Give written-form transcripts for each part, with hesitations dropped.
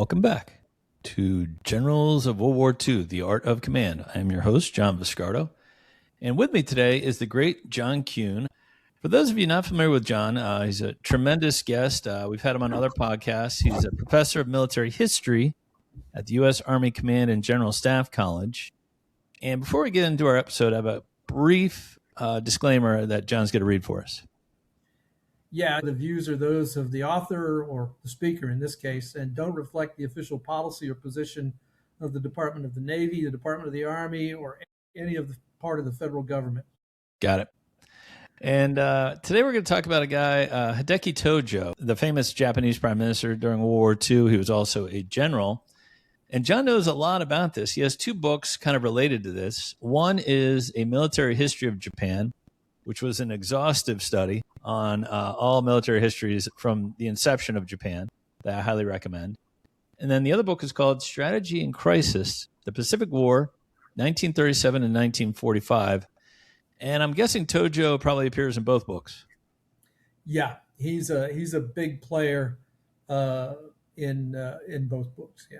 welcome back to Generals of World War II, The Art of Command. I am your host, John Viscardo, and with me today is the great John Kuehn. For those of you not familiar with John, he's a tremendous guest. We've had him on other podcasts. He's a professor of military history at the U.S. Army Command and General Staff College. And before we get into our episode, I have a brief disclaimer that John's going to read for us. Yeah, the views are those of the author or the speaker in this case, and don't reflect the official policy or position of the Department of the Navy, the Department of the Army, or any of the part of the federal government. Got it. And today we're going to talk about a guy, Hideki Tojo, the famous Japanese prime minister during World War II. He was also a general. And John knows a lot about this. He has two books kind of related to this. One is A Military History of Japan, which was an exhaustive study on all military histories from the inception of Japan that I highly recommend. And then the other book is called Strategy in Crisis, The Pacific War, 1937 and 1945. And I'm guessing Tojo probably appears in both books. Yeah, he's a big player in both books. Yeah.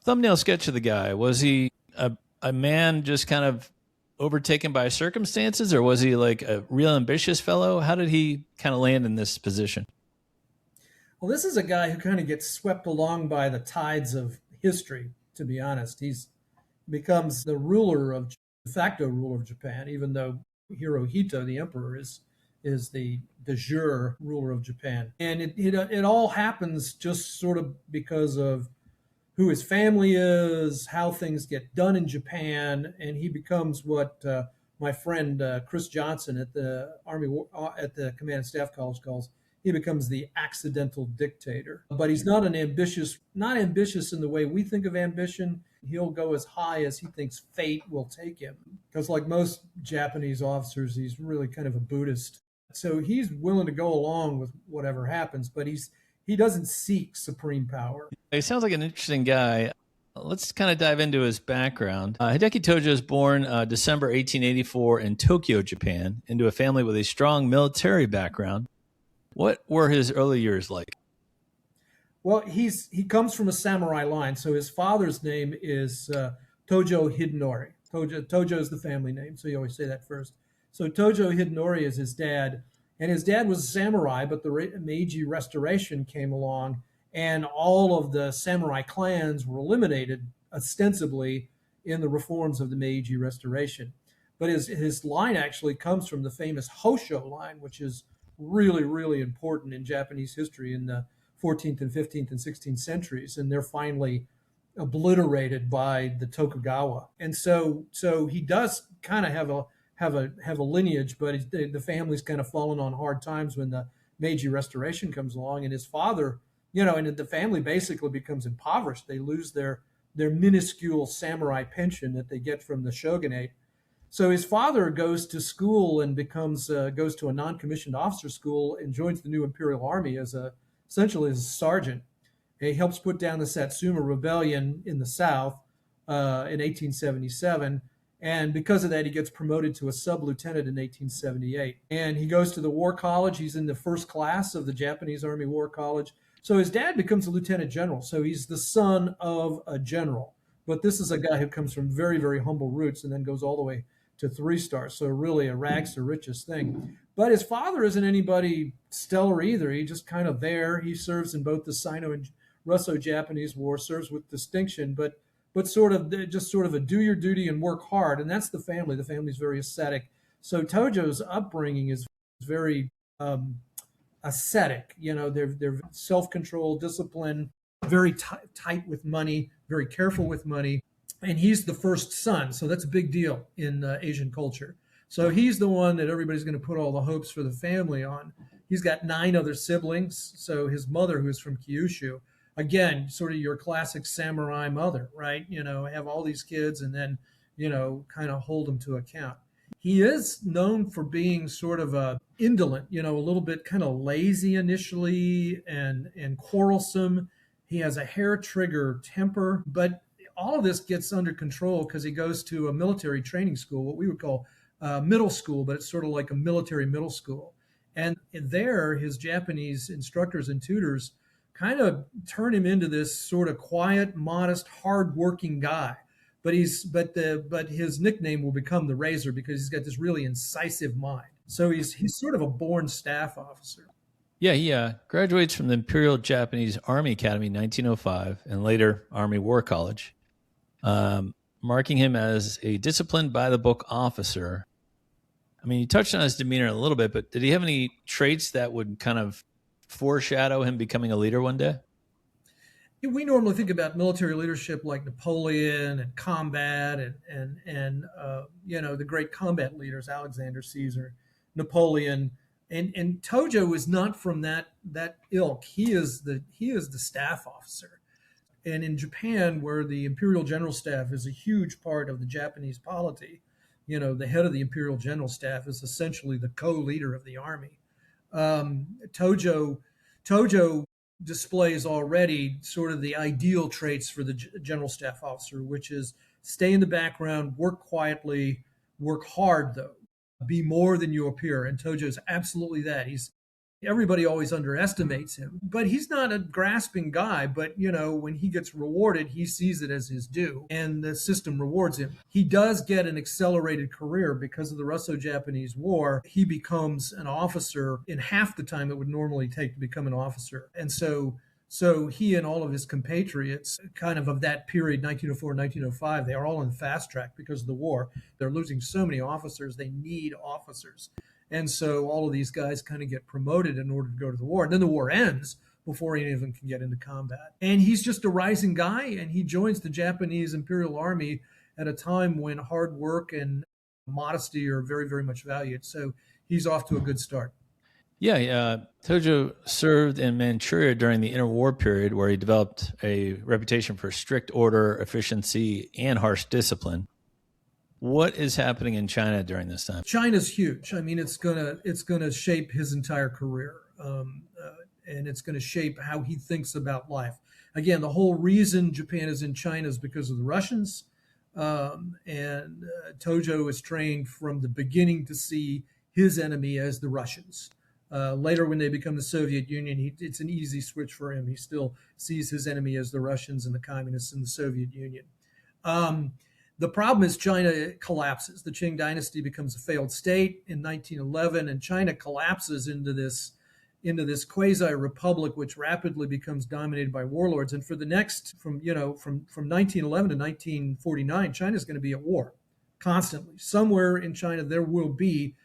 Thumbnail sketch of the guy. Was he a man just kind of overtaken by circumstances, or was he like a real ambitious fellow? How did he kind of land in this position? Well, this is a guy who kind of gets swept along by the tides of history, to be honest. He's becomes the de facto ruler of Japan, even though Hirohito, the emperor, is the de jure ruler of Japan. And it all happens just sort of because of who his family is, how things get done in Japan, and he becomes what my friend Chris Johnson at the Command and Staff College calls. He becomes the accidental dictator. But he's not ambitious in the way we think of ambition. He'll go as high as he thinks fate will take him. Because like most Japanese officers, he's really kind of a Buddhist. So he's willing to go along with whatever happens, but he doesn't seek supreme power. He sounds like an interesting guy. Let's kind of dive into his background. Hideki Tojo was born December 1884 in Tokyo, Japan, into a family with a strong military background. What were his early years like? Well, he comes from a samurai line, so his father's name is Tojo Hidenori. Tojo is the family name, so you always say that first. So Tojo Hidenori is his dad, and his dad was a samurai, but the Meiji Restoration came along, and all of the samurai clans were eliminated ostensibly in the reforms of the Meiji Restoration. But his line actually comes from the famous Hosho line, which is really, really important in Japanese history in the 14th and 15th and 16th centuries, and they're finally obliterated by the Tokugawa. And so he does kind of have a lineage, but the family's kind of fallen on hard times when the Meiji Restoration comes along, and his father, and the family basically becomes impoverished. They lose their minuscule samurai pension that they get from the shogunate. So his father goes to school and goes to a non-commissioned officer school and joins the new Imperial Army essentially as a sergeant. He helps put down the Satsuma Rebellion in the South in 1877. And because of that, he gets promoted to a sub-lieutenant in 1878. And he goes to the War College. He's in the first class of the Japanese Army War College. So his dad becomes a lieutenant general. So he's the son of a general. But this is a guy who comes from very, very humble roots and then goes all the way to 3-star. So really a rags to riches thing. But his father isn't anybody stellar either. He's just kind of there. He serves in both the Sino and Russo-Japanese War, serves with distinction, but sort of a do your duty and work hard. And that's the family. The family's very ascetic. So Tojo's upbringing is very ascetic. They're self-control, discipline, very tight with money, very careful with money. And he's the first son, so that's a big deal in Asian culture. So he's the one that everybody's going to put all the hopes for the family on. He's got 9 other siblings. So his mother, who's from Kyushu, again, sort of your classic samurai mother, right? Have all these kids and then, kind of hold them to account. He is known for being sort of indolent, a little bit kind of lazy initially and quarrelsome. He has a hair trigger temper, but all of this gets under control because he goes to a military training school, what we would call middle school, but it's sort of like a military middle school. And there, his Japanese instructors and tutors kind of turn him into this sort of quiet, modest, hardworking guy. But his nickname will become the Razor because he's got this really incisive mind. So he's sort of a born staff officer. Yeah, he graduates from the Imperial Japanese Army Academy in 1905 and later Army War College, marking him as a disciplined by the book officer. I mean, you touched on his demeanor a little bit, but did he have any traits that would kind of foreshadow him becoming a leader one day? We normally think about military leadership like Napoleon and combat and the great combat leaders, Alexander, Caesar, Napoleon, and Tojo is not from that ilk. He is the staff officer. And in Japan, where the imperial general staff is a huge part of the Japanese polity, the head of the imperial general staff is essentially the co-leader of the army. Tojo displays already sort of the ideal traits for the general staff officer, which is stay in the background, work quietly, work hard though, be more than you appear. And Tojo's absolutely that. Everybody always underestimates him, but he's not a grasping guy. But when he gets rewarded, he sees it as his due, and the system rewards him. He does get an accelerated career because of the Russo-Japanese War. He becomes an officer in half the time it would normally take to become an officer, and so he and all of his compatriots, kind of that period, 1904, 1905, they are all in fast track because of the war. They're losing so many officers; they need officers. And so all of these guys kind of get promoted in order to go to the war. And then the war ends before any of them can get into combat. And he's just a rising guy, and he joins the Japanese Imperial Army at a time when hard work and modesty are very, very much valued. So he's off to a good start. Yeah, Tojo served in Manchuria during the interwar period, where he developed a reputation for strict order, efficiency, and harsh discipline. What is happening in China during this time? China's huge. I mean, it's gonna shape his entire career, and it's gonna shape how he thinks about life. Again, the whole reason Japan is in China is because of the Russians, and Tojo is trained from the beginning to see his enemy as the Russians. Later, when they become the Soviet Union, it's an easy switch for him. He still sees his enemy as the Russians and the communists in the Soviet Union. The problem is China collapses. The Qing dynasty becomes a failed state in 1911, and China collapses into this quasi-republic, which rapidly becomes dominated by warlords. And for the next, from 1911 to 1949, China is going to be at war constantly. Somewhere in China, there will be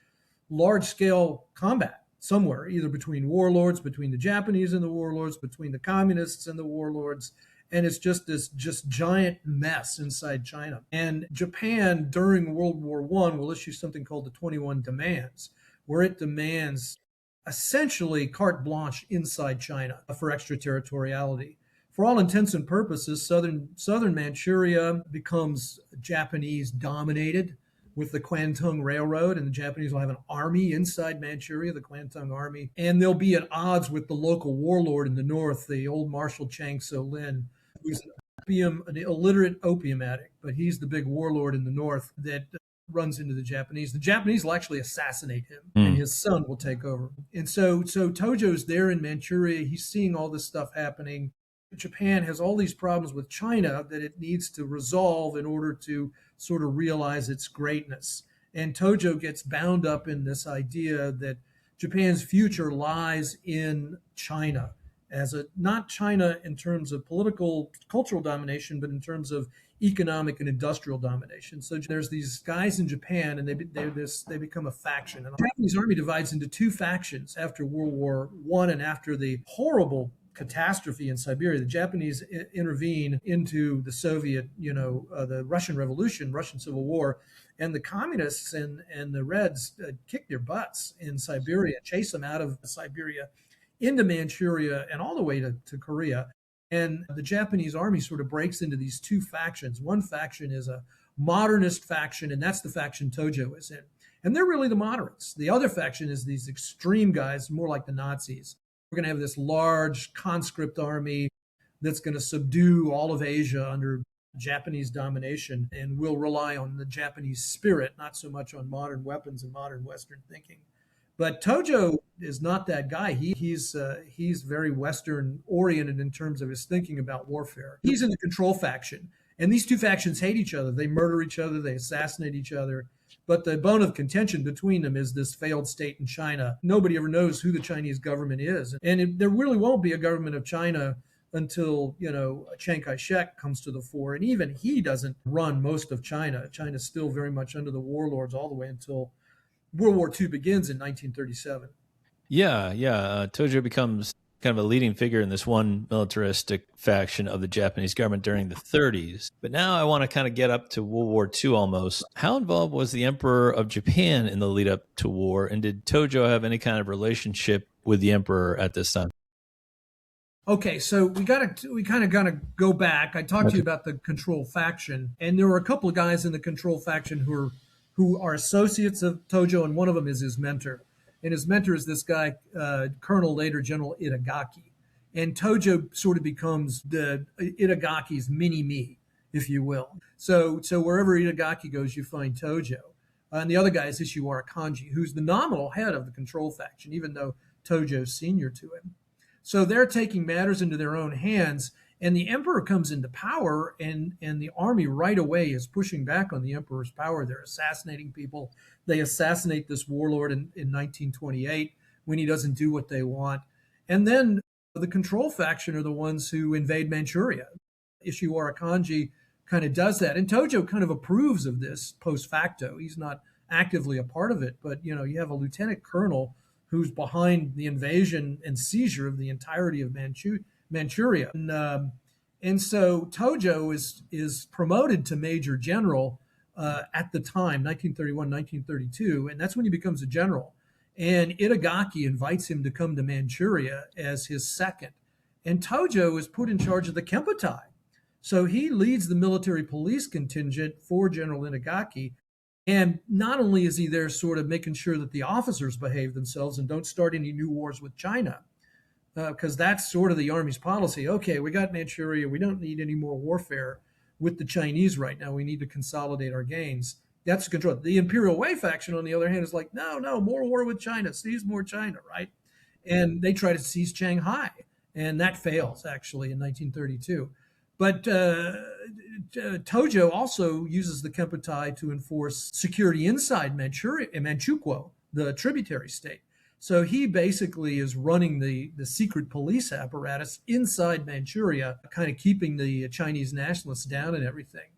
large-scale combat somewhere, either between warlords, between the Japanese and the warlords, between the communists and the warlords. And it's just this giant mess inside China. And Japan, during World War I, will issue something called the 21 Demands, where it demands essentially carte blanche inside China for extraterritoriality. For all intents and purposes, southern Manchuria becomes Japanese dominated with the Kwantung Railroad, and the Japanese will have an army inside Manchuria, the Kwantung Army, and they'll be at odds with the local warlord in the north, the old Marshal Chang So-lin, who's an illiterate opium addict, but he's the big warlord in the north that runs into the Japanese. The Japanese will actually assassinate him, and his son will take over. And so Tojo's there in Manchuria. He's seeing all this stuff happening. Japan has all these problems with China that it needs to resolve in order to sort of realize its greatness. And Tojo gets bound up in this idea that Japan's future lies in China, not China in terms of political, cultural domination, but in terms of economic and industrial domination. So there's these guys in Japan, and they become a faction. And the Japanese army divides into two factions after World War I and after the horrible catastrophe in Siberia. The Japanese intervene into the Soviet, the Russian Revolution, Russian Civil War, and the communists and the Reds kick their butts in Siberia, chase them out of Siberia into Manchuria and all the way to Korea. And the Japanese army sort of breaks into these two factions. One faction is a modernist faction, and that's the faction Tojo is in. And they're really the moderates. The other faction is these extreme guys, more like the Nazis. We're going to have this large conscript army that's going to subdue all of Asia under Japanese domination, and will rely on the Japanese spirit, not so much on modern weapons and modern Western thinking. But Tojo is not that guy. He's very Western oriented in terms of his thinking about warfare. He's in the control faction, and these two factions hate each other. They murder each other. They assassinate each other. But the bone of contention between them is this failed state in China. Nobody ever knows who the Chinese government is, and there really won't be a government of China until Chiang Kai-shek comes to the fore, and even he doesn't run most of China. China's still very much under the warlords all the way until World War II begins in 1937. Yeah, yeah. Tojo becomes kind of a leading figure in this one militaristic faction of the Japanese government during the 30s. But now I want to kind of get up to World War II almost. How involved was the Emperor of Japan in the lead up to war? And did Tojo have any kind of relationship with the Emperor at this time? Okay, so we kind of gotta go back. I talked to you about the control faction, and there were a couple of guys in the control faction who are associates of Tojo, and one of them is his mentor. And his mentor is this guy, Colonel, later General Itagaki. And Tojo sort of becomes the Itagaki's mini-me, if you will. So wherever Itagaki goes, you find Tojo. And the other guy is Ishiwara Kanji, who's the nominal head of the control faction, even though Tojo's senior to him. So they're taking matters into their own hands, and the emperor comes into power, and the army right away is pushing back on the emperor's power. They're assassinating people. They assassinate this warlord in 1928 when he doesn't do what they want. And then the control faction are the ones who invade Manchuria. Ishiwara Kanji kind of does that, and Tojo kind of approves of this post facto. He's not actively a part of it, but you have a lieutenant colonel who's behind the invasion and seizure of the entirety of Manchuria. And so Tojo is promoted to major general at the time, 1931, 1932, and that's when he becomes a general. And Itagaki invites him to come to Manchuria as his second. And Tojo is put in charge of the Kempeitai. So he leads the military police contingent for General Itagaki. And not only is he there sort of making sure that the officers behave themselves and don't start any new wars with China, because that's sort of the Army's policy. Okay, we got Manchuria. We don't need any more warfare with the Chinese right now. We need to consolidate our gains. That's control. The Imperial WWII faction, on the other hand, is like, no, more war with China. Seize more China, right? And they try to seize Shanghai. And that fails, actually, in 1932. But Tojo also uses the Kempeitai to enforce security inside Manchukuo, the tributary state. So he basically is running the secret police apparatus inside Manchuria, kind of keeping the Chinese nationalists down and everything.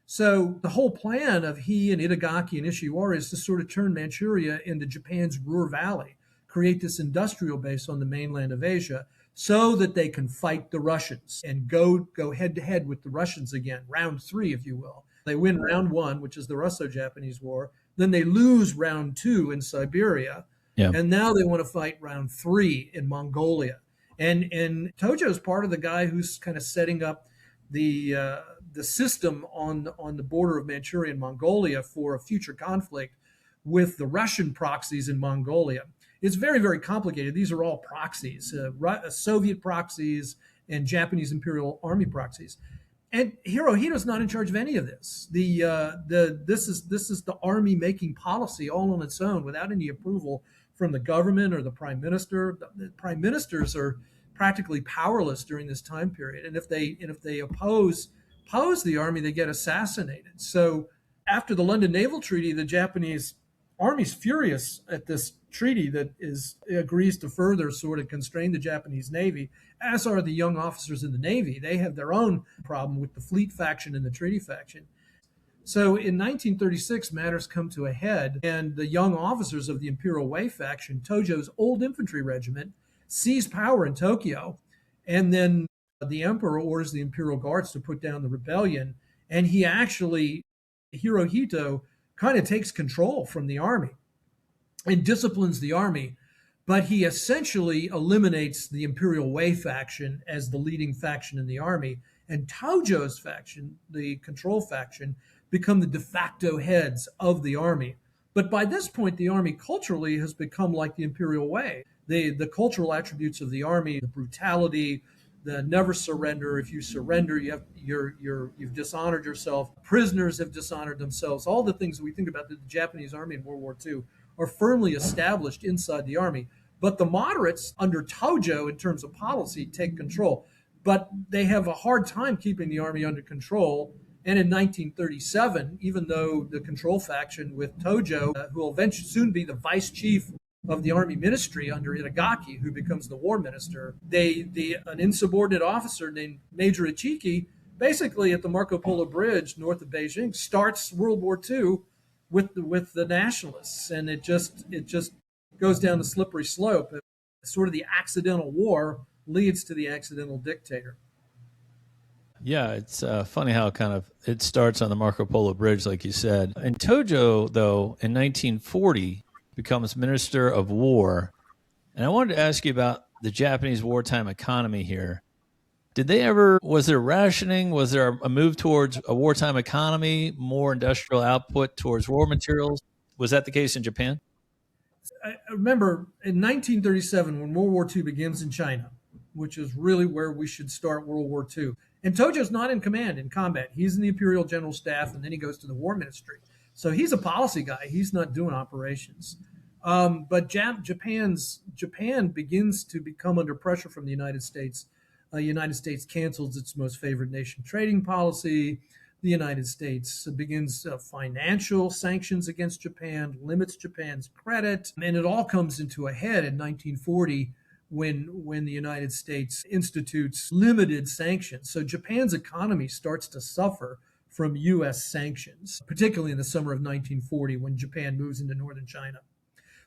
So the whole plan of he and Itagaki and Ishiwara is to sort of turn Manchuria into Japan's Ruhr Valley, create this industrial base on the mainland of Asia, so that they can fight the Russians and go head to head with the Russians again, round 3, if you will. They win round 1, which is the Russo-Japanese War. Then they lose round 2 in Siberia. Yeah. And now they want to fight round 3 in Mongolia. And Tojo is part of the guy who's kind of setting up the system on the border of Manchuria and Mongolia for a future conflict with the Russian proxies in Mongolia. It's very, very complicated. These are all proxies, Soviet proxies and Japanese Imperial Army proxies. And Hirohito's not in charge of any of this. This is the army making policy all on its own without any approval from the government or the prime minister. The prime ministers are practically powerless during this time period, and if they oppose the army, they get assassinated. So after the London Naval Treaty, the Japanese Army's furious at this treaty that agrees to further sort of constrain the Japanese Navy, as are the young officers in the Navy. They have their own problem with the fleet faction and the treaty faction. So in 1936, matters come to a head, and the young officers of the Imperial WWII faction, Tojo's old infantry regiment, seize power in Tokyo, and then the emperor orders the Imperial Guards to put down the rebellion, and Hirohito kind of takes control from the army and disciplines the army, but he essentially eliminates the Imperial WWII faction as the leading faction in the army, and Tojo's faction, the control faction, become the de facto heads of the army. But by this point, the army culturally has become like the Imperial WWII. The cultural attributes of the army, the brutality, the never surrender. If you surrender, you've dishonored yourself. Prisoners have dishonored themselves. All the things that we think about the Japanese army in World War II are firmly established inside the army. But the moderates under Tojo, in terms of policy, take control. But they have a hard time keeping the army under control. And in 1937, even though the control faction with Tojo, who will eventually soon be the vice chief of the army ministry under Itagaki, who becomes the war minister, an insubordinate officer named Major Ichiki, basically at the Marco Polo Bridge north of Beijing, starts World War II with the nationalists, and it just goes down the slippery slope. Sort of the accidental war leads to the accidental dictator. Yeah, it's funny how kind of it starts on the Marco Polo Bridge, like you said. And Tojo, though, in 1940, becomes Minister of War. And I wanted to ask you about the Japanese wartime economy here. Was there rationing? Was there a move towards a wartime economy, more industrial output towards war materials? Was that the case in Japan? I remember in 1937, when World War II begins in China, which is really where we should start World War II. And Tojo's not in command in combat. He's in the Imperial General Staff, and then he goes to the War Ministry. So he's a policy guy. He's not doing operations. But Japan begins to become under pressure from the United States. The United States cancels its most favored nation trading policy. The United States begins financial sanctions against Japan, limits Japan's credit, and it all comes into a head in 1940 when the United States institutes limited sanctions. So Japan's economy starts to suffer from U.S. sanctions, particularly in the summer of 1940 when Japan moves into northern China.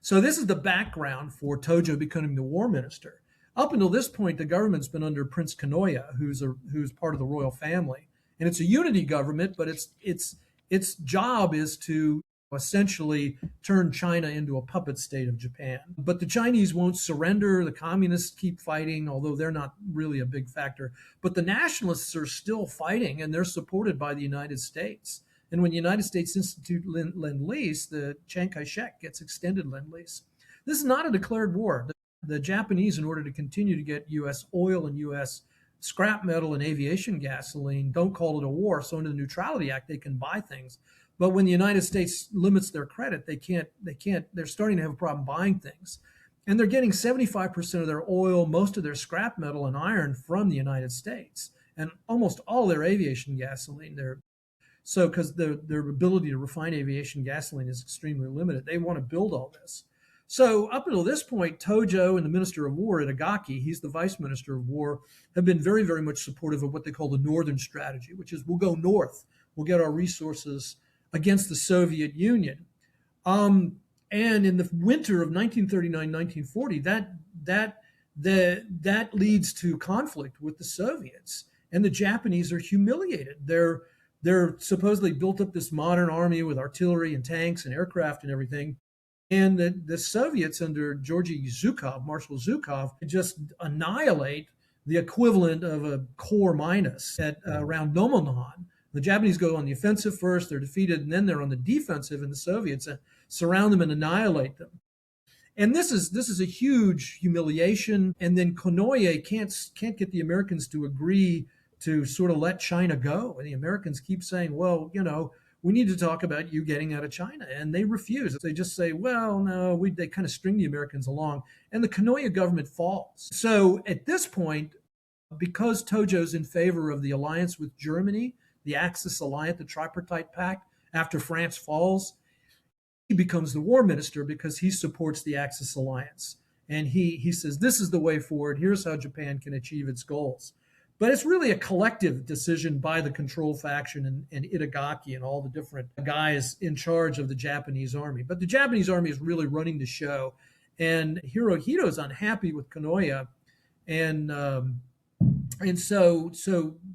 So this is the background for Tojo becoming the war minister. Up until this point, the government's been under Prince Kanoya, who's part of the royal family. And it's a unity government, but its job is to essentially turn China into a puppet state of Japan. But the Chinese won't surrender. The communists keep fighting, although they're not really a big factor. But the nationalists are still fighting, and they're supported by the United States. And when the United States institute Lend-Lease, the Chiang Kai-shek gets extended Lend-Lease. This is not a declared war. The Japanese, in order to continue to get U.S. oil and U.S. scrap metal and aviation gasoline, don't call it a war. So under the Neutrality Act, they can buy things. But when the United States limits their credit, they're starting to have a problem buying things. And they're getting 75% of their oil, most of their scrap metal and iron from the United States, and almost all their aviation gasoline. Because their ability to refine aviation gasoline is extremely limited. They want to build all this. So up until this point, Tojo and the Minister of War, Itagaki, he's the Vice Minister of War, have been very, very much supportive of what they call the Northern Strategy, which is we'll go north. We'll get our resources against the Soviet Union. And in the winter of 1939-1940, that leads to conflict with the Soviets. And the Japanese are humiliated. They're supposedly built up this modern army with artillery and tanks and aircraft and everything. And the Soviets under Georgy Zhukov, Marshal Zhukov, just annihilate the equivalent of a corps minus at around Nomonhan. The Japanese go on the offensive first, they're defeated, and then they're on the defensive, and the Soviets surround them and annihilate them. And this is a huge humiliation. And then Konoye can't get the Americans to agree to sort of let China go. And the Americans keep saying, well, we need to talk about you getting out of China. And they refuse. They just say, well, no, they kind of string the Americans along. And the Konoye government falls. So at this point, because Tojo's in favor of the alliance with Germany, the Axis alliance, the tripartite pact, after France falls, he becomes the war minister because he supports the Axis alliance. And he says, this is the way forward. Here's how Japan can achieve its goals. But it's really a collective decision by the control faction and Itagaki and all the different guys in charge of the Japanese army. But the Japanese army is really running the show. And Hirohito is unhappy with Konoye. And so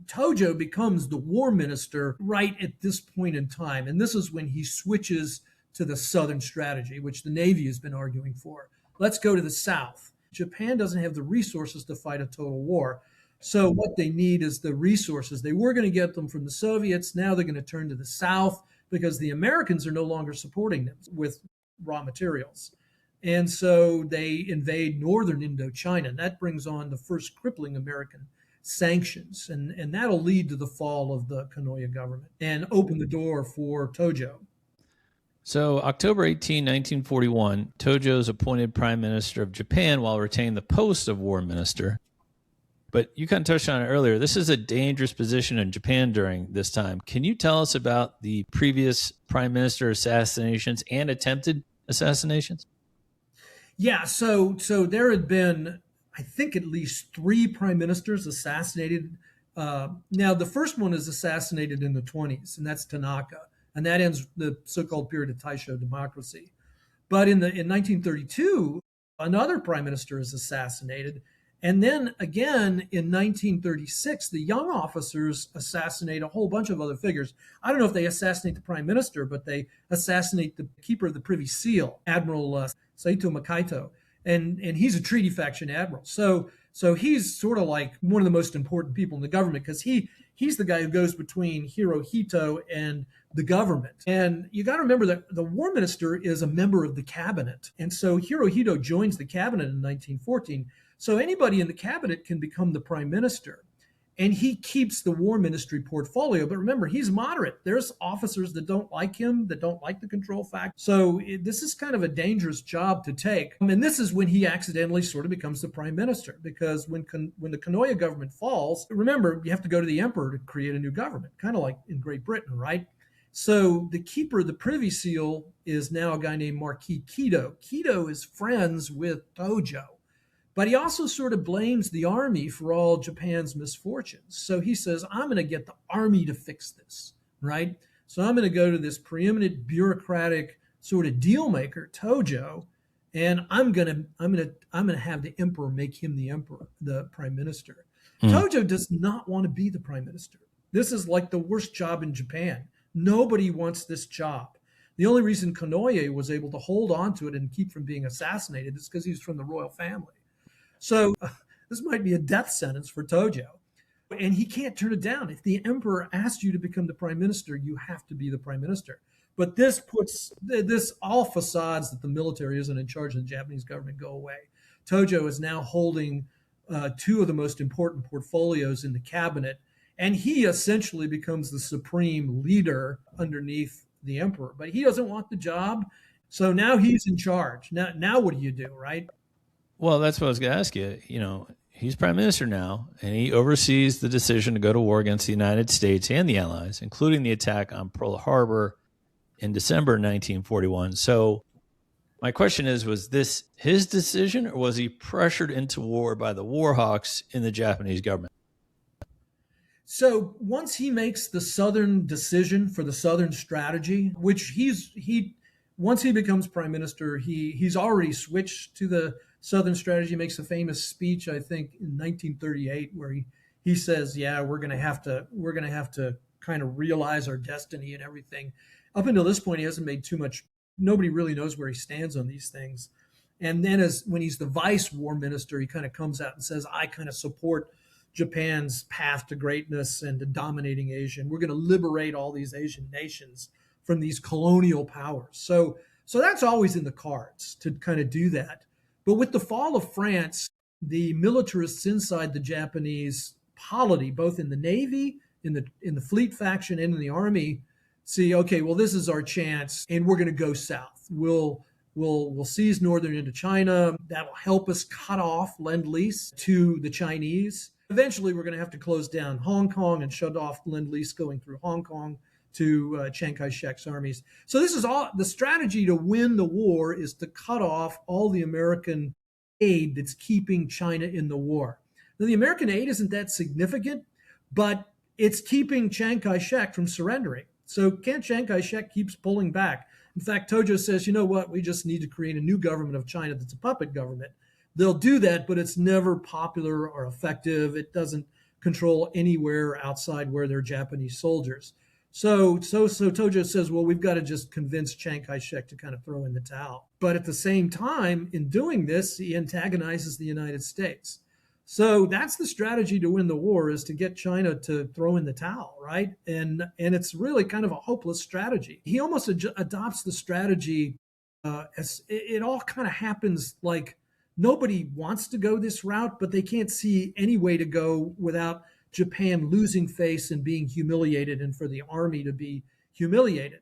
Tojo becomes the war minister right at this point in time. And this is when he switches to the Southern strategy, which the Navy has been arguing for. Let's go to the South. Japan doesn't have the resources to fight a total war. So what they need is the resources. They were going to get them from the Soviets. Now they're going to turn to the South because the Americans are no longer supporting them with raw materials. And so they invade northern Indochina. And that brings on the first crippling American sanctions. And that'll lead to the fall of the Konoye government and open the door for Tojo. So, October 18, 1941, Tojo is appointed Prime Minister of Japan while retaining the post of War Minister. But you kind of touched on it earlier. This is a dangerous position in Japan during this time. Can you tell us about the previous Prime Minister assassinations and attempted assassinations? Yeah, so there had been, I think, at least three prime ministers assassinated. Now, the first one is assassinated in the 20s, and that's Tanaka, and that ends the so-called period of Taisho democracy. But in 1932, another prime minister is assassinated, and then again in 1936, the young officers assassinate a whole bunch of other figures. I don't know if they assassinate the prime minister, but they assassinate the keeper of the Privy Seal, Admiral Saito Makaito, and he's a treaty faction admiral. So he's sort of like one of the most important people in the government because he's the guy who goes between Hirohito and the government. And you got to remember that the war minister is a member of the cabinet. And so Hirohito joins the cabinet in 1914. So anybody in the cabinet can become the prime minister. And he keeps the war ministry portfolio. But remember, he's moderate. There's officers that don't like him, that don't like the control factor. So this is kind of a dangerous job to take. And this is when he accidentally sort of becomes the prime minister, because when the Kanoya government falls, remember, you have to go to the emperor to create a new government, kind of like in Great Britain, right? So the keeper of the Privy Seal is now a guy named Marquis Kido. Kido is friends with Tojo. But he also sort of blames the army for all Japan's misfortunes. So he says, I'm going to get the army to fix this, right? So I'm going to go to this preeminent bureaucratic sort of deal maker, Tojo, and I'm going to have the emperor make him the prime minister. Tojo does not want to be the prime minister. This is like the worst job in Japan. Nobody wants this job. The only reason Konoye was able to hold on to it and keep from being assassinated is because he was from the royal family. So this might be a death sentence for Tojo. And he can't turn it down. If the emperor asks you to become the prime minister, you have to be the prime minister. But this all facades that the military isn't in charge of the Japanese government go away. Tojo is now holding two of the most important portfolios in the cabinet, and he essentially becomes the supreme leader underneath the emperor. But he doesn't want the job, so now he's in charge. Now what do you do, right? Well, that's what I was going to ask you. You know, he's prime minister now, and he oversees the decision to go to war against the United States and the Allies, including the attack on Pearl Harbor in December 1941. So my question is, was this his decision, or was he pressured into war by the war hawks in the Japanese government? So once he makes the Southern decision for the Southern strategy, which once he becomes prime minister, he's already switched to the Southern strategy. He makes a famous speech, I think, in 1938, where he says, "Yeah, we're going to have to kind of realize our destiny and everything." Up until this point, he hasn't made too much. Nobody really knows where he stands on these things. And then, when he's the vice war minister, he kind of comes out and says, "I kind of support Japan's path to greatness and to dominating Asia. And we're going to liberate all these Asian nations from these colonial powers." So that's always in the cards to kind of do that. But with the fall of France, the militarists inside the Japanese polity, both in the Navy, in the fleet faction, and in the army, see, okay, well, this is our chance, and we're going to go south. We'll seize northern Indochina. That'll help us cut off Lend-Lease to the Chinese. Eventually, we're going to have to close down Hong Kong and shut off Lend-Lease going through Hong Kong to Chiang Kai-shek's armies. So this is all the strategy to win the war, is to cut off all the American aid that's keeping China in the war. Now, the American aid isn't that significant, but it's keeping Chiang Kai-shek from surrendering. So Chiang Kai-shek keeps pulling back. In fact, Tojo says, you know what, we just need to create a new government of China that's a puppet government. They'll do that, but it's never popular or effective. It doesn't control anywhere outside where there are Japanese soldiers. So Tojo says, well, we've got to just convince Chiang Kai-shek to kind of throw in the towel. But at the same time, in doing this, he antagonizes the United States. So that's the strategy to win the war, is to get China to throw in the towel, right? And it's really kind of a hopeless strategy. He almost adopts the strategy as it all kind of happens like nobody wants to go this route, but they can't see any way to go without Japan losing face and being humiliated, and for the army to be humiliated.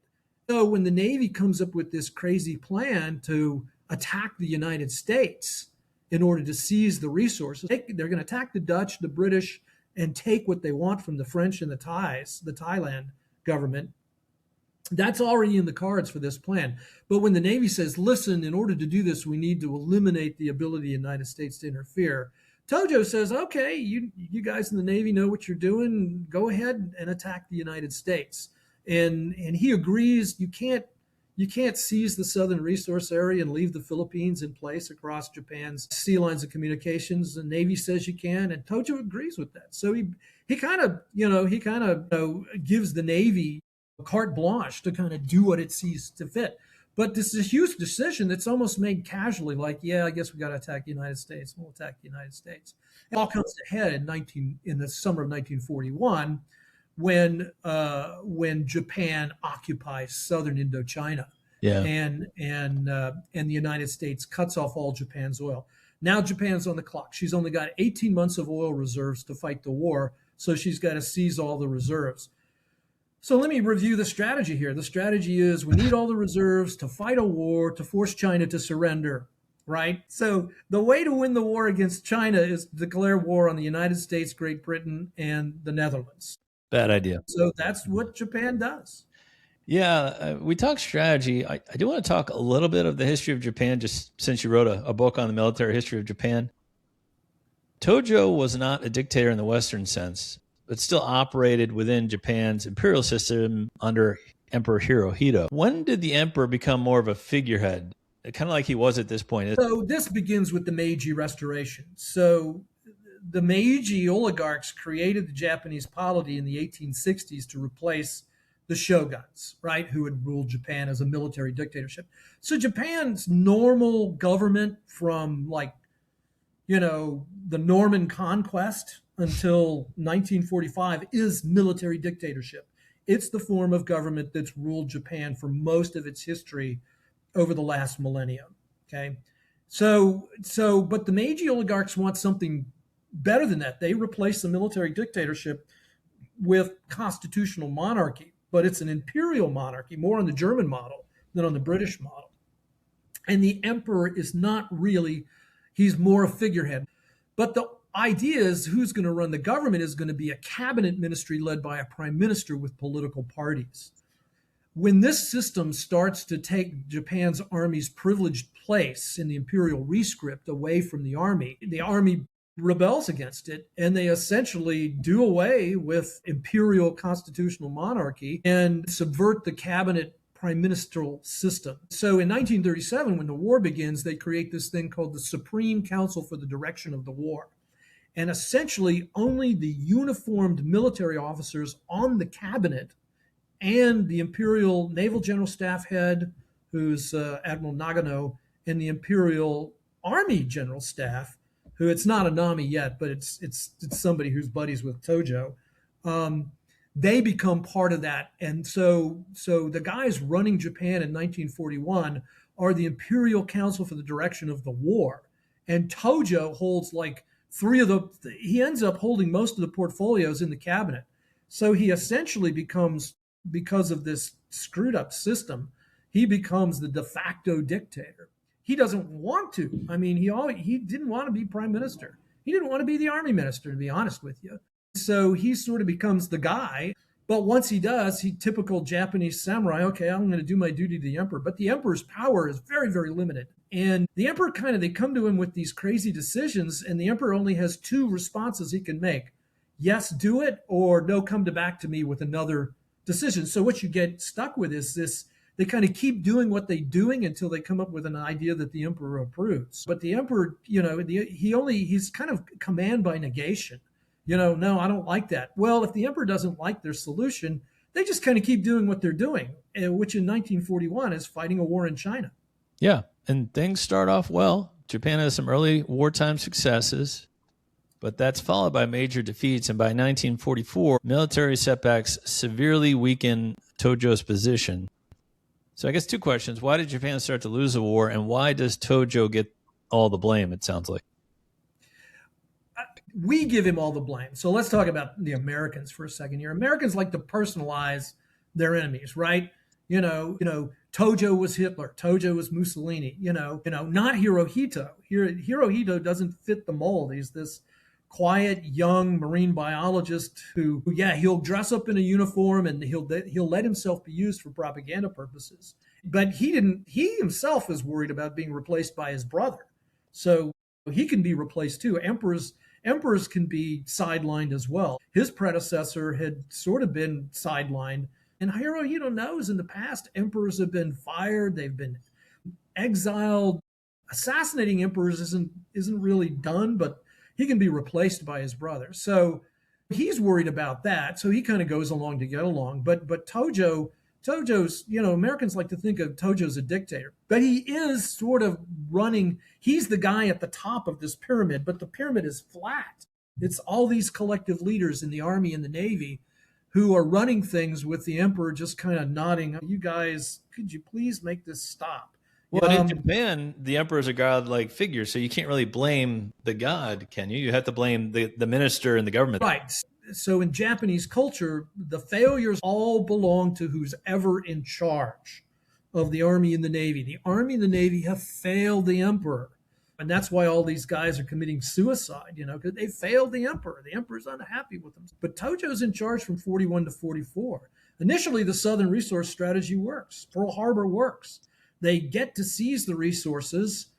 So when the Navy comes up with this crazy plan to attack the United States in order to seize the resources, they're going to attack the Dutch, the British, and take what they want from the French and the Thailand government. That's already in the cards for this plan. But when the Navy says, listen, in order to do this, we need to eliminate the ability of the United States to interfere, Tojo says, okay, you guys in the Navy know what you're doing. Go ahead and attack the United States. And he agrees you can't seize the southern resource area and leave the Philippines in place across Japan's sea lines of communications. The Navy says you can, and Tojo agrees with that. So he kind of gives the Navy carte blanche to kind of do what it sees to fit. But this is a huge decision that's almost made casually, like, yeah, I guess we got to attack the United States. We'll attack the United States. It all comes to head in the summer of 1941 when Japan occupies southern Indochina. Yeah. And the United States cuts off all Japan's oil. Now Japan's on the clock. She's only got 18 months of oil reserves to fight the war, so she's got to seize all the reserves. So let me review the strategy here. The strategy is we need all the reserves to fight a war, to force China to surrender, right? So the way to win the war against China is to declare war on the United States, Great Britain, and the Netherlands. Bad idea. So that's what Japan does. Yeah, we talk strategy. I do want to talk a little bit of the history of Japan, just since you wrote a book on the military history of Japan. Tojo was not a dictator in the Western sense, but still operated within Japan's imperial system under Emperor Hirohito. When did the emperor become more of a figurehead, kind of like he was at this point? So this begins with the Meiji Restoration. So the Meiji oligarchs created the Japanese polity in the 1860s to replace the shoguns, right, who had ruled Japan as a military dictatorship. So Japan's normal government from the Norman conquest until 1945 is military dictatorship. It's the form of government that's ruled Japan for most of its history over the last millennium. Okay. But the Meiji oligarchs want something better than that. They replace the military dictatorship with constitutional monarchy, but it's an imperial monarchy, more on the German model than on the British model. And the emperor is not really, he's more a figurehead. But the idea is who's going to run the government is going to be a cabinet ministry led by a prime minister with political parties. When this system starts to take Japan's army's privileged place in the imperial rescript away from the army rebels against it, and they essentially do away with imperial constitutional monarchy and subvert the cabinet prime ministerial system. So in 1937, when the war begins, they create this thing called the Supreme Council for the Direction of the War. And essentially only the uniformed military officers on the cabinet and the Imperial Naval General Staff Head, who's Admiral Nagano, and the Imperial Army General Staff, who it's not a Nami yet, but it's somebody who's buddies with Tojo. They become part of that. And so the guys running Japan in 1941 are the Imperial Council for the Direction of the War. And Tojo holds he ends up holding most of the portfolios in the cabinet. So he essentially becomes, because of this screwed up system, he becomes the de facto dictator. He doesn't want to. I mean, he didn't want to be prime minister. He didn't want to be the army minister, to be honest with you. So he sort of becomes the guy. But once he does, typical Japanese samurai, okay, I'm going to do my duty to the emperor. But the emperor's power is very, very limited. And the emperor they come to him with these crazy decisions, and the emperor only has two responses he can make. Yes, do it, or no, come back to me with another decision. So what you get stuck with is this. They kind of keep doing what they're doing until they come up with an idea that the emperor approves. But the emperor, he's kind of command by negation. No, I don't like that. Well, if the emperor doesn't like their solution, they just kind of keep doing what they're doing, which in 1941 is fighting a war in China. Yeah, and things start off well. Japan has some early wartime successes, but that's followed by major defeats. And by 1944, military setbacks severely weaken Tojo's position. So I guess two questions. Why did Japan start to lose the war, and why does Tojo get all the blame, it sounds like? We give him all the blame. So let's talk about the Americans for a second here. Americans like to personalize their enemies, right? Tojo was Hitler, Tojo was Mussolini, not Hirohito. Hirohito doesn't fit the mold. He's this quiet young marine biologist who he'll dress up in a uniform and he'll let himself be used for propaganda purposes. But he himself is worried about being replaced by his brother. So he can be replaced too. Emperors can be sidelined as well. His predecessor had sort of been sidelined. And Hirohito knows in the past, emperors have been fired, they've been exiled. Assassinating emperors isn't really done, but he can be replaced by his brother. So he's worried about that. So he kind of goes along to get along. But Tojo's, Americans like to think of Tojo as a dictator, but he is sort of running. He's the guy at the top of this pyramid, but the pyramid is flat. It's all these collective leaders in the army and the navy who are running things with the emperor just kind of nodding. You guys, could you please make this stop? Well, in Japan, the emperor is a godlike figure, so you can't really blame the god, can you? You have to blame the minister and the government. Right. So in Japanese culture, the failures all belong to who's ever in charge of the army and the navy. The army and the navy have failed the emperor. And that's why all these guys are committing suicide, because they failed the emperor. The emperor's unhappy with them. But Tojo's in charge from 41 to 44. Initially, the Southern resource strategy works. Pearl Harbor works. They get to seize the resources.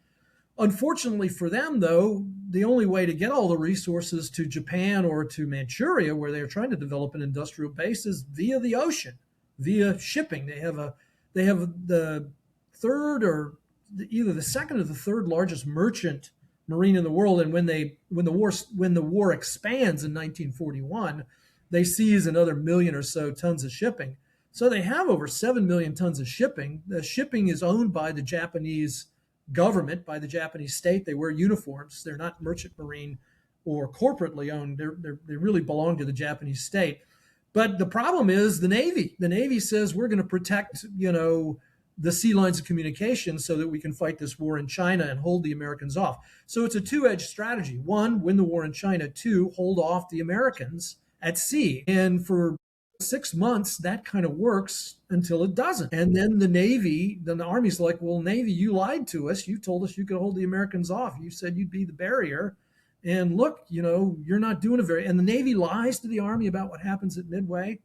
Unfortunately for them, though, the only way to get all the resources to Japan or to Manchuria, where they're trying to develop an industrial base, is via the ocean, via shipping. They have the third or either the second or the third largest merchant marine in the world. And when the war expands in 1941, they seize another million or so tons of shipping. So they have over 7 million tons of shipping. The shipping is owned by the Japanese government, by the Japanese state. They wear uniforms. They're not merchant marine or corporately owned. They really belong to the Japanese state. But the problem is the Navy. The Navy says we're going to protect, the sea lines of communication so that we can fight this war in China and hold the Americans off. So it's a two-edged strategy. One, win the war in China. Two, hold off the Americans at sea. And for 6 months, that kind of works until it doesn't. And then the Army's like, well, Navy, you lied to us. You told us you could hold the Americans off. You said you'd be the barrier. And look, you're not doing and the Navy lies to the Army about what happens at Midway.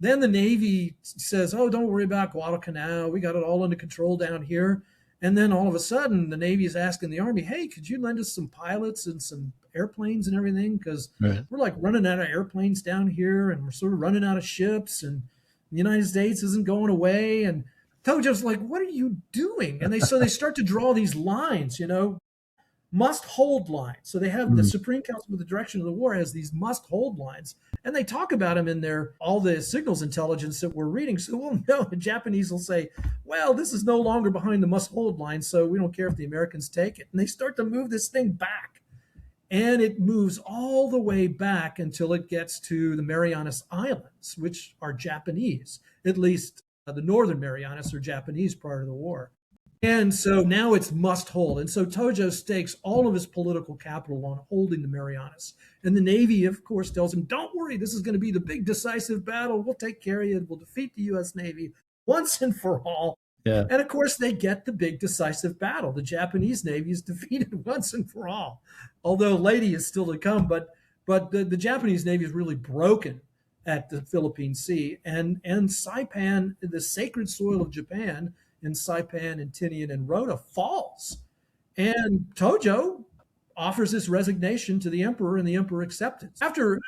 Then the Navy says, oh, don't worry about Guadalcanal. We got it all under control down here. And then all of a sudden, the Navy is asking the Army, hey, could you lend us some pilots and some airplanes and everything? Because we're like running out of airplanes down here and we're sort of running out of ships and the United States isn't going away. And Tojo's like, what are you doing? And they start to draw these lines, must hold lines. So they have the Supreme Council for the Direction of the War has these must hold lines. And they talk about them in all the signals intelligence that we're reading. So we'll know the Japanese will say, well, this is no longer behind the must hold line. So we don't care if the Americans take it. And they start to move this thing back. And it moves all the way back until it gets to the Marianas Islands, which are Japanese. At least the Northern Marianas are Japanese prior to the war. And so now it's must hold. And so Tojo stakes all of his political capital on holding the Marianas. And the Navy, of course, tells him, don't worry, this is going to be the big decisive battle. We'll take care of you. We'll defeat the U.S. Navy once and for all. Yeah. And of course, they get the big decisive battle. The Japanese Navy is defeated once and for all. Although Leyte is still to come, but the Japanese Navy is really broken at the Philippine Sea. And Saipan, the sacred soil of Japan, in Saipan and Tinian and Rota falls. And Tojo offers his resignation to the emperor, and the emperor accepts it. After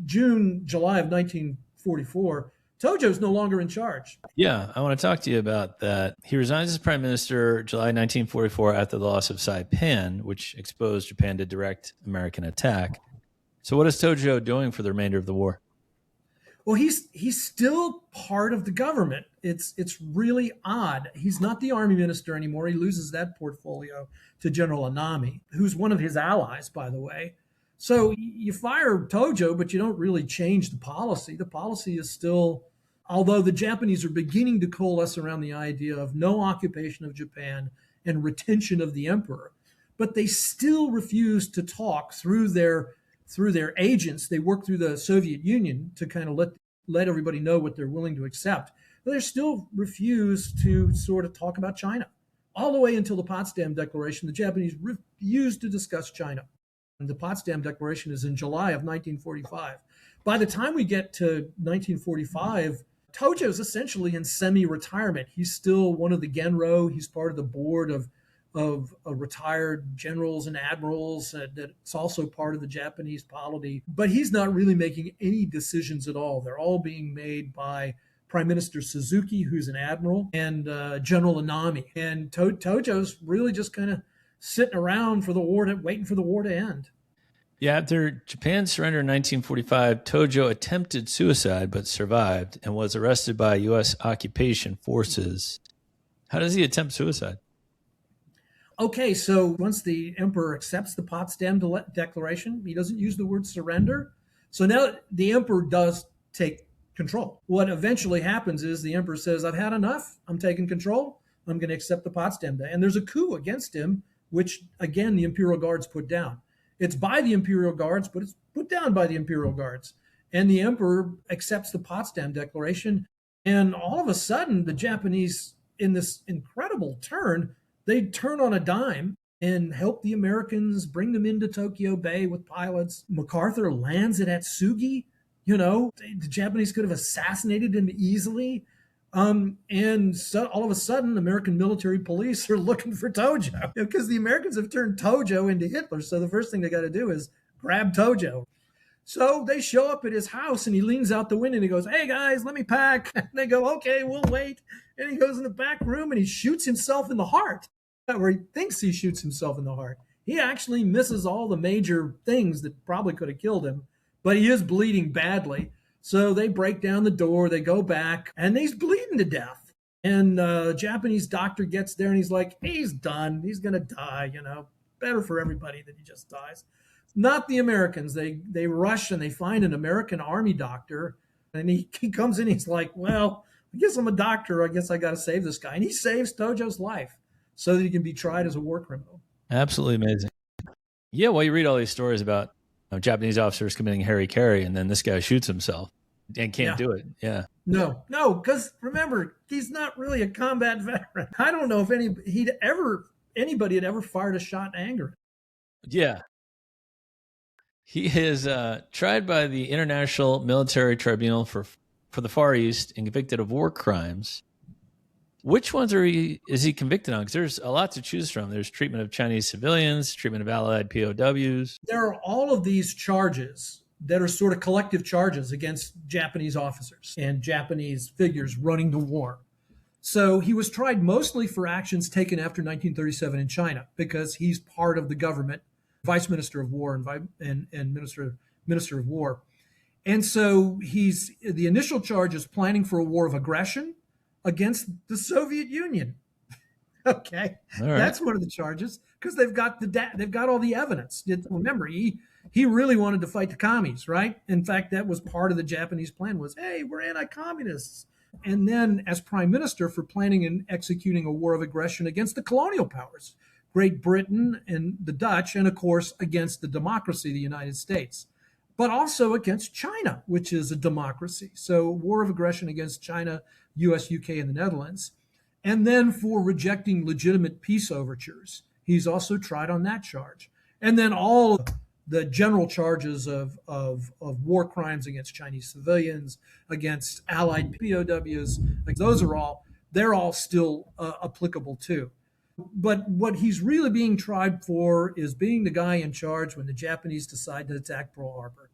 July of 1944, Tojo's no longer in charge. Yeah, I want to talk to you about that. He resigns as prime minister July 1944 after the loss of Saipan, which exposed Japan to direct American attack. So what is Tojo doing for the remainder of the war? Well, he's still part of the government. It's really odd. He's not the army minister anymore. He loses that portfolio to General Anami, who's one of his allies, by the way. So you fire Tojo, but you don't really change the policy. The policy is still, although the Japanese are beginning to coalesce around the idea of no occupation of Japan and retention of the emperor, but they still refuse to talk through their agents. They work through the Soviet Union to kind of let everybody know what they're willing to accept. But they still refused to sort of talk about China. All the way until the Potsdam Declaration, the Japanese refused to discuss China. And the Potsdam Declaration is in July of 1945. By the time we get to 1945, Tojo is essentially in semi-retirement. He's still one of the Genro. He's part of the board of retired generals and admirals. That's also part of the Japanese polity. But he's not really making any decisions at all. They're all being made by Prime Minister Suzuki, who's an admiral, and General Anami. And Tojo's really just kind of sitting around for the war, waiting for the war to end. Yeah, after Japan's surrender in 1945, Tojo attempted suicide but survived and was arrested by U.S. occupation forces. How does he attempt suicide? Okay, so once the emperor accepts the Potsdam Declaration, he doesn't use the word surrender. So now the emperor does take control. What eventually happens is the emperor says, I've had enough. I'm taking control. I'm going to accept the Potsdam Day. And there's a coup against him, which, again, the Imperial Guards put down. It's by the Imperial Guards, but it's put down by the Imperial Guards. And the emperor accepts the Potsdam Declaration. And all of a sudden, the Japanese, in this incredible turn, they turn on a dime and help the Americans, bring them into Tokyo Bay with pilots. MacArthur lands at Atsugi. You know, the Japanese could have assassinated him easily. And so all of a sudden, American military police are looking for Tojo because the Americans have turned Tojo into Hitler. So the first thing they got to do is grab Tojo. So they show up at his house and he leans out the window and he goes, hey guys, let me pack. And they go, okay, we'll wait. And he goes in the back room and he shoots himself in the heart, or he thinks he shoots himself in the heart. He actually misses all the major things that probably could have killed him, but he is bleeding badly. So they break down the door, they go back, and he's bleeding to death. And a Japanese doctor gets there and he's like, he's done. He's going to die, you know. Better for everybody that he just dies. Not the Americans. They rush and they find an American army doctor. And he comes in, he's like, well, I guess I'm a doctor. I guess I got to save this guy. And he saves Tojo's life so that he can be tried as a war criminal. Absolutely amazing. Yeah, well, you read all these stories about Japanese officers committing hara-kiri, and then this guy shoots himself and can't do it. Yeah. No, because remember, he's not really a combat veteran. I don't know if anybody had ever fired a shot in anger. Yeah. He is tried by the International Military Tribunal for the Far East and convicted of war crimes. Which ones is he convicted on? Because there's a lot to choose from. There's treatment of Chinese civilians, treatment of Allied POWs. There are all of these charges that are sort of collective charges against Japanese officers and Japanese figures running the war. So he was tried mostly for actions taken after 1937 in China because he's part of the government, Vice Minister of War and Minister of War. And so the initial charge is planning for a war of aggression against the Soviet Union. Okay, right. That's one of the charges because they've got all the evidence. Remember, he really wanted to fight the commies, right? In fact, that was part of the Japanese plan was, hey, we're anti-communists. And then as prime minister for planning and executing a war of aggression against the colonial powers, Great Britain and the Dutch, and of course, against the democracy, the United States, but also against China, which is a democracy. So war of aggression against China, US, UK, and the Netherlands. And then for rejecting legitimate peace overtures. He's also tried on that charge. And then all the general charges of war crimes against Chinese civilians, against Allied POWs, like they're all still applicable too. But what he's really being tried for is being the guy in charge when the Japanese decide to attack Pearl Harbor.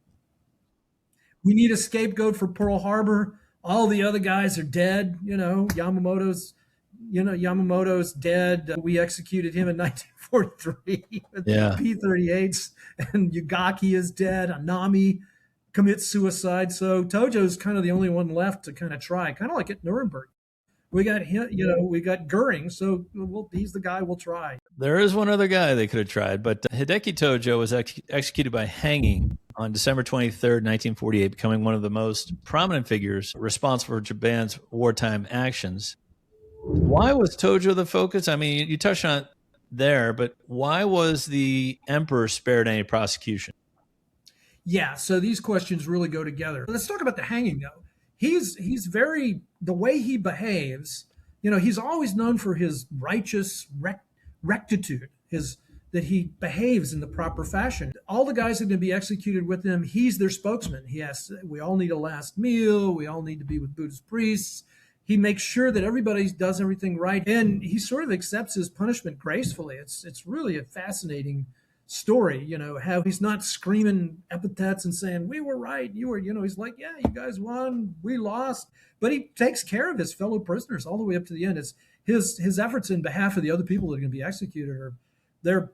We need a scapegoat for Pearl Harbor. All the other guys are dead. Yamamoto's dead. We executed him in 1943 with P-38s, and Yagaki is dead. Anami commits suicide. So Tojo's kind of the only one left to kind of try, kind of like at Nuremberg. We got him, we got Goering, so he's the guy we'll try. There is one other guy they could have tried, but Hideki Tojo was executed by hanging on December 23rd, 1948, becoming one of the most prominent figures responsible for Japan's wartime actions. Why was Tojo the focus? I mean, you touched on it there, but why was the emperor spared any prosecution? Yeah, so these questions really go together. Let's talk about the hanging, though. He's very, the way he behaves, you know, he's always known for his righteous rectitude, his that he behaves in the proper fashion. All the guys that are going to be executed with him, he's their spokesman. He has, we all need a last meal. We all need to be with Buddhist priests. He makes sure that everybody does everything right, and he sort of accepts his punishment gracefully. It's really a fascinating story, you know, how he's not screaming epithets and saying, we were right, you were, you know, he's like, yeah, you guys won, we lost. But he takes care of his fellow prisoners all the way up to the end. It's his efforts in behalf of the other people that are going to be executed are, they're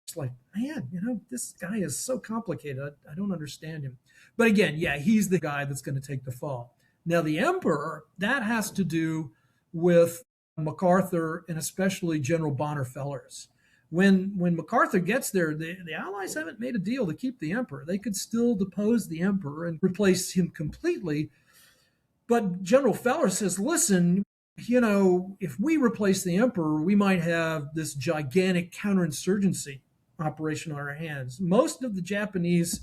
just like, man, you know, this guy is so complicated. I don't understand him. But again, yeah, he's the guy that's going to take the fall. Now, the emperor, that has to do with MacArthur and especially General Bonner Fellers. When MacArthur gets there, the Allies haven't made a deal to keep the emperor. They could still depose the emperor and replace him completely. But General Fellers says, listen, you know, if we replace the emperor, we might have this gigantic counterinsurgency operation on our hands. Most of the Japanese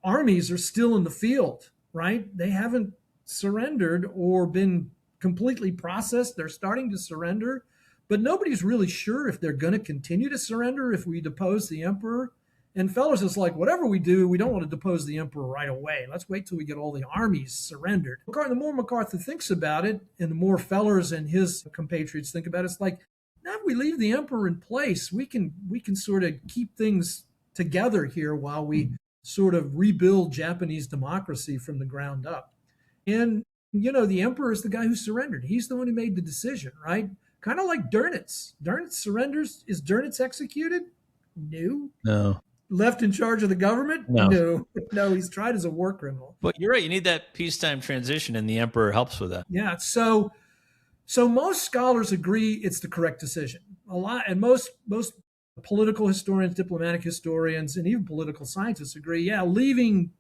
armies are still in the field, right? They haven't surrendered or been completely processed. They're starting to surrender, but nobody's really sure if they're going to continue to surrender if we depose the emperor. And Fellers is like, whatever we do, we don't want to depose the emperor right away. Let's wait till we get all the armies surrendered. The more MacArthur thinks about it, and the more Fellers and his compatriots think about it, it's like, now if we leave the emperor in place, we can sort of keep things together here while we sort of rebuild Japanese democracy from the ground up. And, you know, the emperor is the guy who surrendered. He's the one who made the decision, right? Kind of like Dönitz. Dönitz surrenders. Is Dönitz executed? No. Left in charge of the government? No. No, he's tried as a war criminal. But you're right. You need that peacetime transition, and the emperor helps with that. Yeah. So most scholars agree it's the correct decision. And most political historians, diplomatic historians, and even political scientists agree, yeah, leaving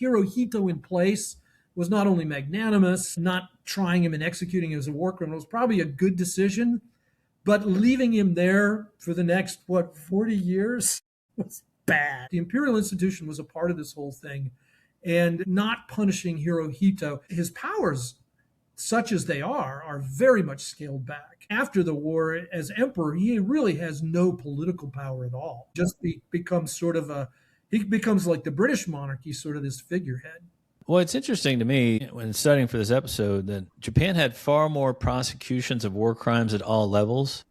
Hirohito in place was not only magnanimous, not trying him and executing him as a war criminal was probably a good decision, but leaving him there for the next, 40 years was bad. The imperial institution was a part of this whole thing, and not punishing Hirohito. His powers, such as they are very much scaled back. After the war, as emperor, he really has no political power at all. Just becomes sort of he becomes like the British monarchy, sort of this figurehead. Well, it's interesting to me when studying for this episode that Japan had far more prosecutions of war crimes at all levels,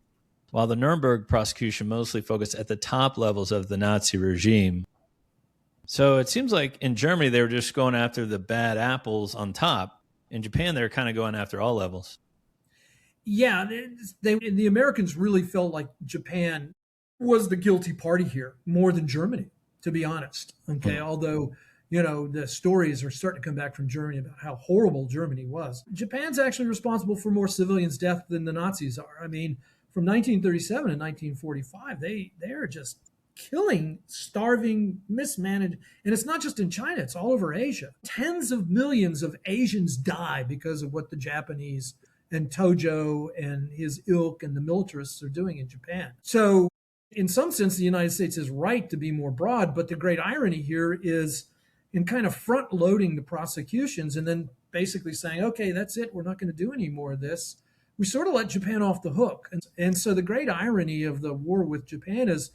while the Nuremberg prosecution mostly focused at the top levels of the Nazi regime. So it seems like in Germany, they were just going after the bad apples on top. In Japan, they're kind of going after all levels. Yeah, the Americans really felt like Japan was the guilty party here more than Germany, to be honest. Okay, although, you know, the stories are starting to come back from Germany about how horrible Germany was. Japan's actually responsible for more civilians' death than the Nazis are. I mean, from 1937 to 1945, they are just killing, starving, mismanaged. And it's not just in China, it's all over Asia. Tens of millions of Asians die because of what the Japanese and Tojo and his ilk and the militarists are doing in Japan. So in some sense, the United States is right to be more broad, but the great irony here is in kind of front loading the prosecutions and then basically saying, okay, that's it, we're not going to do any more of this. We sort of let Japan off the hook. And so the great irony of the war with Japan is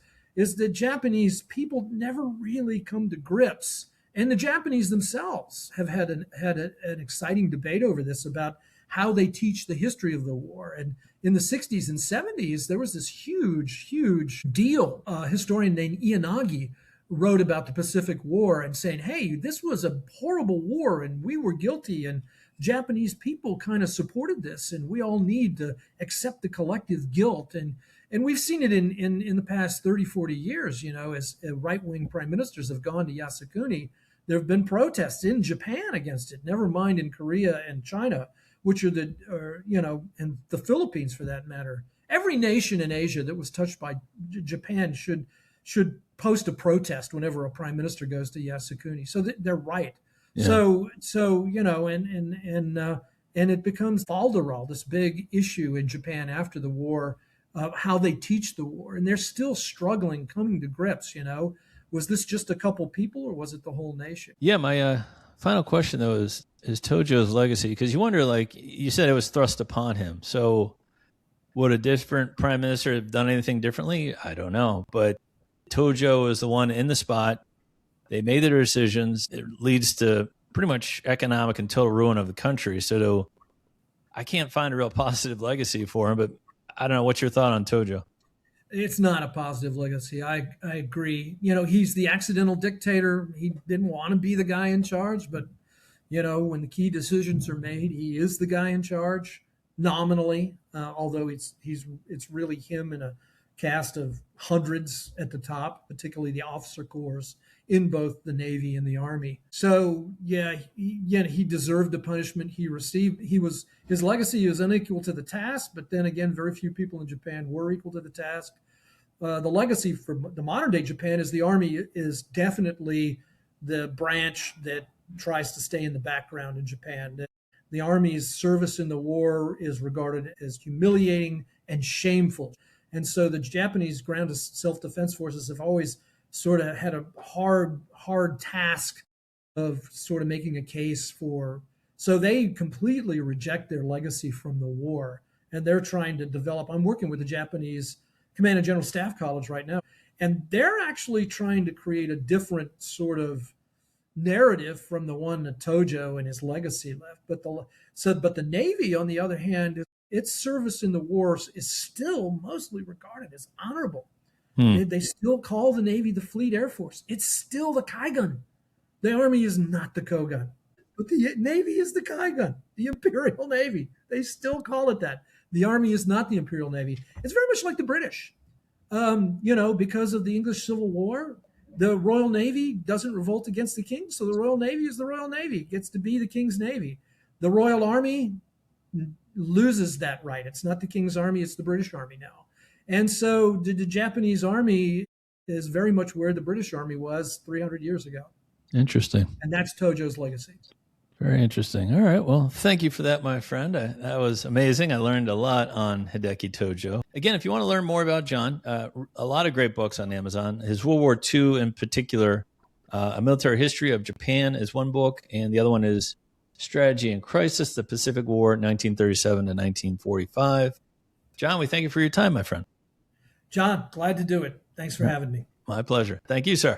that Japanese people never really come to grips. And the Japanese themselves have had an exciting debate over this about how they teach the history of the war. And in the 60s and 70s, there was this huge deal. A historian named Ianagi wrote about the Pacific War and saying, hey, this was a horrible war and we were guilty, and Japanese people kind of supported this, and we all need to accept the collective guilt. And we've seen it in the past 30, 40 years, you know, as right-wing prime ministers have gone to Yasukuni, there have been protests in Japan against it, never mind in Korea and China, which are and the Philippines for that matter. Every nation in Asia that was touched by Japan should post a protest whenever a prime minister goes to Yasukuni. So they're right. Yeah. So you know, and it becomes falderall, this big issue in Japan after the war, how they teach the war, and they're still struggling, coming to grips. You know, was this just a couple people or was it the whole nation? Yeah, my final question though is is Tojo's legacy? Because you wonder, like you said, it was thrust upon him. So would a different prime minister have done anything differently? I don't know. But Tojo is the one in the spot. They made their decisions. It leads to pretty much economic and total ruin of the country. So I can't find a real positive legacy for him, but I don't know. What's your thought on Tojo? It's not a positive legacy. I agree. He's the accidental dictator. He didn't want to be the guy in charge, but when the key decisions are made, he is the guy in charge nominally. Although it's really him in a cast of hundreds at the top, particularly the officer corps in both the Navy and the Army. So he deserved the punishment he received. His legacy was unequal to the task, but then again, very few people in Japan were equal to the task. The legacy for the modern day Japan is the Army is definitely the branch that tries to stay in the background in Japan. The Army's service in the war is regarded as humiliating and shameful. And so the Japanese ground self-defense forces have always sort of had a hard task of sort of making a case for. So they completely reject their legacy from the war. And they're trying to develop. I'm working with the Japanese Command and General Staff College right now. And they're actually trying to create a different sort of narrative from the one that Tojo and his legacy left. But the Navy, on the other hand, its service in the wars is still mostly regarded as honorable. They still call the Navy the Fleet Air Force. It's still the Kaigun. The Army is not the Kogun, but the Navy is the Kaigun, the Imperial Navy. They still call it that. The Army is not the Imperial Navy. It's very much like the British. Because of the English Civil War, the Royal Navy doesn't revolt against the King, so the Royal Navy is the Royal Navy. It gets to be the King's Navy. The Royal Army loses that right. It's not the King's Army, it's the British Army now. And so the Japanese Army is very much where the British Army was 300 years ago. Interesting. And that's Tojo's legacy. Very interesting. All right. Well, thank you for that, my friend. That was amazing. I learned a lot on Hideki Tojo. Again, if you want to learn more about John, a lot of great books on Amazon. His World War II in particular, A Military History of Japan is one book, and the other one is Strategy and Crisis, the Pacific War, 1937 to 1945. John, we thank you for your time, my friend. John, glad to do it. Thanks for having me. My pleasure. Thank you, sir.